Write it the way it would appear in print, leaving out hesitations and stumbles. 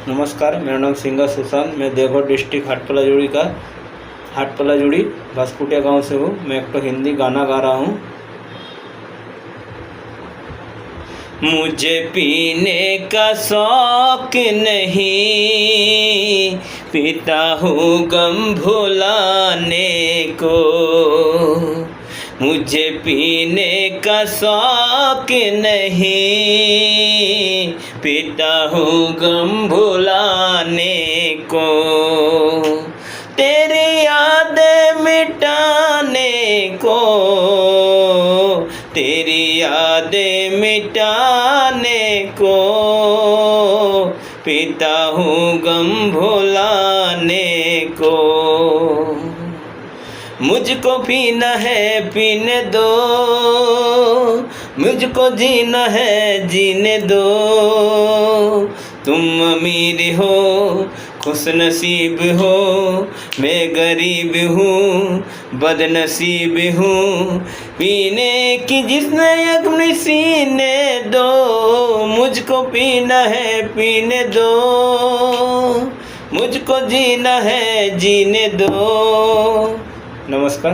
नमस्कार, मेरा नाम सिंगर सुशांत। मैं देवघर डिस्ट्रिक्ट हाटपला जुड़ी बासकुटिया गांव से हूँ। मैं एक तो हिंदी गाना गा रहा हूँ। मुझे पीने का शौक नहीं, पीता हूँ गम भुलाने को। मुझे पीने का शौक नहीं, पीता हूँ गम भुलाने को। तेरी यादें मिटाने को, तेरी यादें मिटाने को, पीता हूँ गम भुलाने को। मुझको पीना है पीने दो, मुझको जीना है जीने दो। तुम अमीर हो खुश नसीब हो, मैं गरीब हूँ बदनसीब हूँ। पीने की जिसने अपनी सीने दो, मुझको पीना है पीने दो, मुझको जीना है जीने दो। नमस्कार।